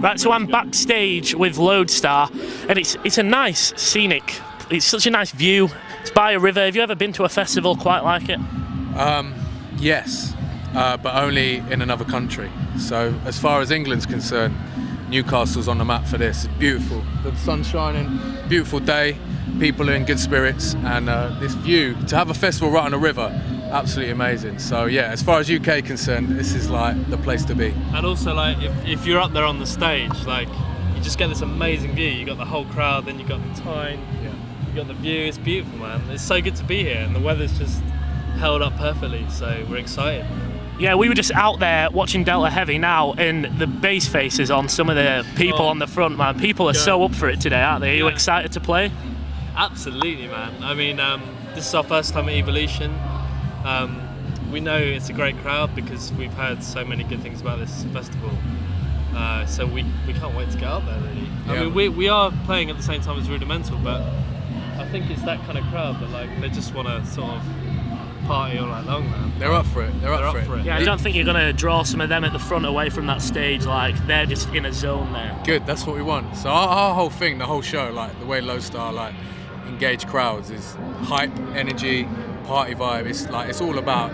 Right, so I'm backstage with Loadstar, and it's a nice scenic. It's such a nice view. It's by a river. Have you ever been to a festival quite like it? Yes, but only in another country. So as far as England's concerned, Newcastle's on the map for this. It's beautiful. The sun's shining, beautiful day, people are in good spirits, and this view, to have a festival right on a river, absolutely amazing. So yeah, as far as UK concerned, this is like the place to be. And also, like, if you're up there on the stage, like, you just get this amazing view. You got the whole crowd, then you got the time, you got the view. It's beautiful, man. It's so good to be here, and the weather's just held up perfectly. So we're excited. Yeah, we were just out there watching Delta Heavy now, and the bass faces on some of the people on the front, man. People are so up for it today, aren't they? Are you excited to play? Absolutely, man. I mean, this is our first time at Evolution. We know it's a great crowd because we've heard so many good things about this festival. So we can't wait to get out there, really. I mean, we are playing at the same time as Rudimental, but I think it's that kind of crowd that, like, they just want to sort of party all night long, man. They're up for it. They're up for it. Yeah, I don't think you're going to draw some of them at the front away from that stage. Like, they're just in a zone there. Good, that's what we want. So our whole thing, the whole show, like the way Loadstar like engage crowds is hype, energy, party vibe. It's all about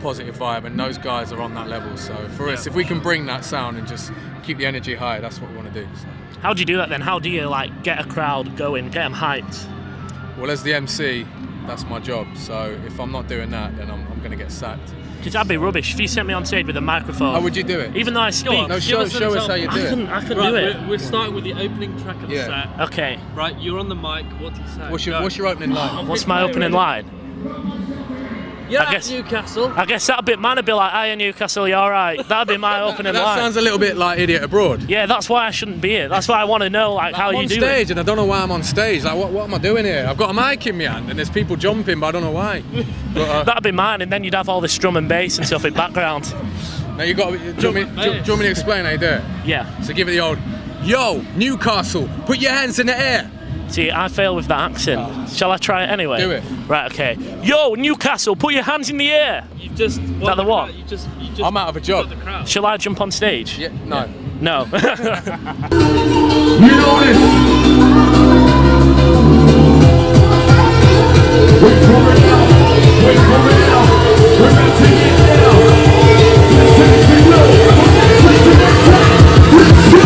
positive vibe, and those guys are on that level. So for us, if we can bring that sound and just keep the energy high, that's what we want to do. So. How do you do that then? How do you like get a crowd going, get them hyped? Well, as the MC, that's my job. So if I'm not doing that, then I'm going to get sacked. Because that'd be rubbish if you sent me on stage with a microphone. How would you do it? Even though I speak. No, show us how you do it. I couldn't do it. We're starting with the opening track of the set. Okay. Right, you're on the mic. What do you say? What's your opening line? What's my opening line? Yeah, Newcastle. I guess that'd be mine. Would be like, "Hiya, Newcastle, you all right?" That'd be my opening line. That sounds a little bit like Idiot Abroad. Yeah, that's why I shouldn't be here. That's why I want to know, like, how you do it. I'm on stage, and I don't know why I'm on stage. Like, what am I doing here? I've got a mic in my hand, and there's people jumping, but I don't know why. But, that'd be mine, and then you'd have all this drum and bass and stuff in background. Now you got. Do you want me to explain how you do it? Yeah. So give it the old, "Yo, Newcastle, put your hands in the air." See, I fail with that accent. Shall I try it anyway? Do it. Right, okay. Yo, Newcastle, put your hands in the air. You've just. Is that the what? You just I'm out of a job. got the crowd. Shall I jump on stage? Yeah, no. No. You know this. We're coming out. We're coming out. We're melting it down. Let's take it low. Let's take it down. Let's go.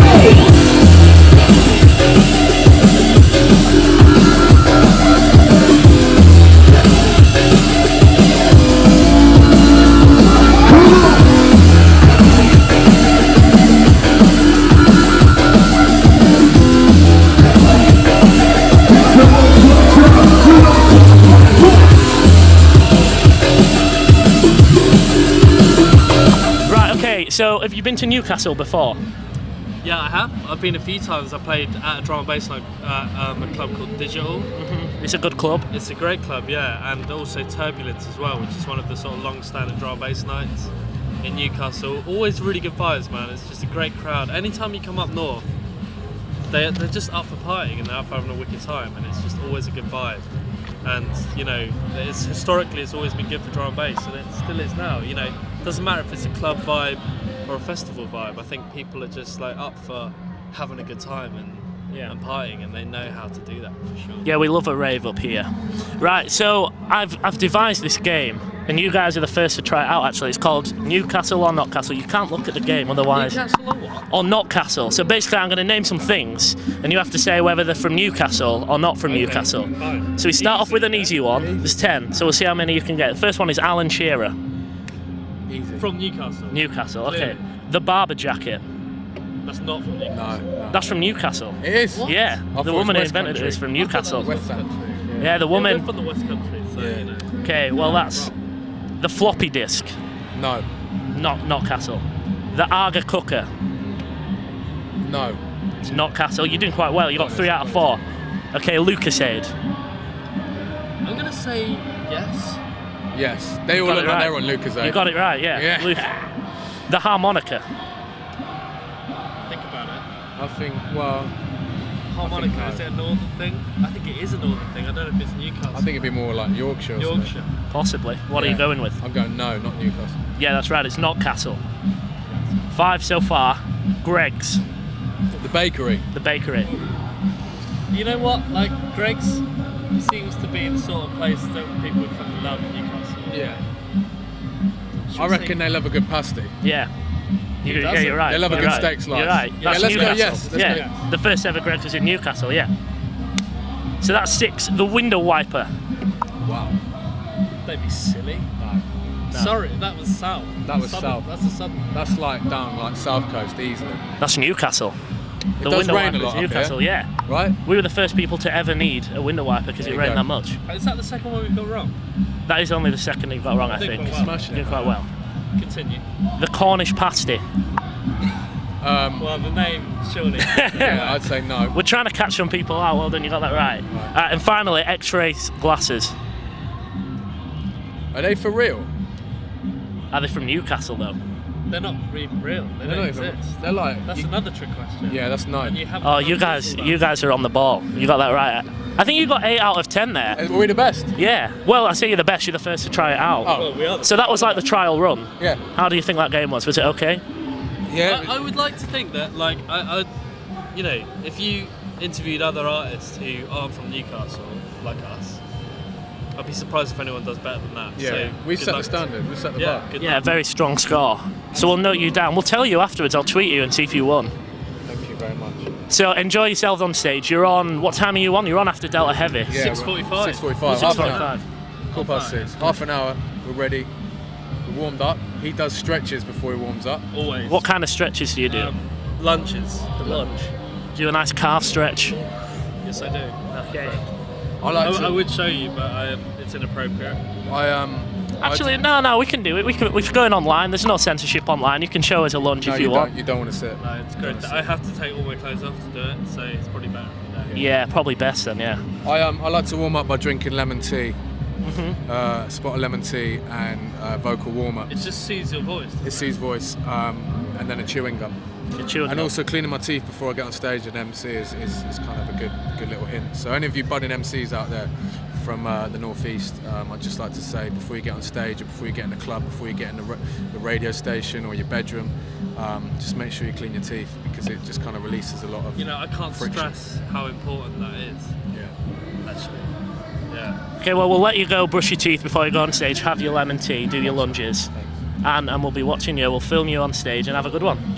So, have you been to Newcastle before? Yeah, I have. I've been a few times. I played at a drum and bass night at a club called Digital. It's a good club. It's a great club, yeah, and also Turbulence as well, which is one of the sort of long-standing drum and bass nights in Newcastle. Always really good vibes, man. It's just a great crowd. Anytime you come up north, they're just up for partying and they're up for having a wicked time, and it's just always a good vibe. And you know, historically it's always been good for drum and bass, and it still is now. You know, it doesn't matter if it's a club vibe or a festival vibe. I think people are just like up for having a good time and partying, and they know how to do that for sure. Yeah, we love a rave up here. Right, so I've devised this game, and you guys are the first to try it out. Actually, it's called Newcastle or Not Castle. You can't look at the game otherwise. Newcastle or what? Or Not Castle. So basically, I'm going to name some things, and you have to say whether they're from Newcastle or not from Newcastle. Fine. So we start off with an easy one. There's 10, so we'll see how many you can get. The first one is Alan Shearer. Easy. From Newcastle. Newcastle. Okay. Clearly. The Barber Jacket. That's not from Newcastle. No. That's from Newcastle. It is? What? Yeah. I The thought woman it who was West invented it Country. is from Newcastle. West Country. Yeah, the We're woman. from the West Country, so you know. Okay, well that's the floppy disk. No. Not Castle. The Arga cooker. No. It's not Castle. You're doing quite well. You got 3 out of 4. Okay, Lucasade. I'm gonna say yes. Yes. They all look like they're on Lucasade. You got it right, yeah. The harmonica. Think about it. I think, well, Harmonica, no. is it a northern thing? I think it is a northern thing. I don't know if it's Newcastle. I think it'd be more like Yorkshire or something. Yorkshire. Possibly. What are you going with? I'm going no, not Newcastle. Yeah, that's right. It's not Castle. 5 so far. Greg's. The bakery. The bakery. You know what? Like, Greg's seems to be the sort of place that people would fucking love in Newcastle. Yeah. Should I we reckon say- they love a good pasty. Yeah. Yeah, doesn't? you're right. They love a you're good right. steak slice. You're right. Yeah, That's let's go, Newcastle. yes, let's yeah. go. The first ever Greggs was in Newcastle, yeah. So that's 6. The window wiper. Wow. Don't be silly. No. Sorry, that was south. That was Southern. south. That's the southern. That's like down like South Coast easily. That's Newcastle. It The does window rain wiper a is lot up Newcastle, here, yeah. right? We were the first people to ever need a window wiper because There it you rained go. that much. Is that the second one we've got wrong? That is only the second you've got wrong, I Did think. quite well. Smashing Did it. quite well. Continue. The Cornish pasty. Well, the name, surely. Yeah, I'd say no. We're trying to catch some people out. Well done, you got that right. And finally, X-ray glasses. Are they for real? Are they from Newcastle though? They're not even real. They They're don't not even. exist. They're like. That's another trick question. Yeah, that's no. And you haven't Oh, done you this all guys are on the ball. You got that right. I think you got 8 out of 10 there. Were we the best? Yeah. Well, I say you're the best. You're the first to try it out. Oh. Well, we are. So that was like the trial run. Yeah. How do you think that game was? Was it okay? Yeah. I would like to think that, like, I, you know, if you interviewed other artists who aren't from Newcastle, like us, I'd be surprised if anyone does better than that. Yeah. So, We good set the luck. standard. We set the Yeah, bar. good Yeah, luck. very strong score. So we'll note you down. We'll tell you afterwards. I'll tweet you and see if you won. Thank you very much. So enjoy yourselves on stage. You're on. What time are you on? You're on after Delta Heavy. Yeah, 6:45. 6:45. Half an hour. 6:45. Quarter past 6. Half an hour. We're ready. We're warmed up. He does stretches before he warms up. Always. What kind of stretches do you do? Lunches. Lunge. Do a nice calf stretch. Yes, I do. Okay. I like to. I would show you, but it's inappropriate. Actually, no, we can do it. We're going online. There's no censorship online. You can show us a lunge no, if you want. You don't want to sit. No, it's great. I have to take all my clothes off to do it, so it's probably better if you don't. Yeah, probably best then. Yeah. I like to warm up by drinking lemon tea. A spot of lemon tea and vocal warm up. It just soothes your voice. It sees voice, and then a chewing gum. You're chewing And up. also cleaning my teeth before I get on stage at MC is kind of a good little hint. So any of you budding MCs out there from the northeast, I'd just like to say before you get on stage or before you get in the club, before you get in the radio station or your bedroom, just make sure you clean your teeth because it just kind of releases a lot of. You know, I can't friction. stress how important that is. Yeah. Actually. Yeah. Okay, well, we'll let you go brush your teeth before you go on stage, have your lemon tea, do your lunges, Thanks. and we'll be watching you. We'll film you on stage and have a good one.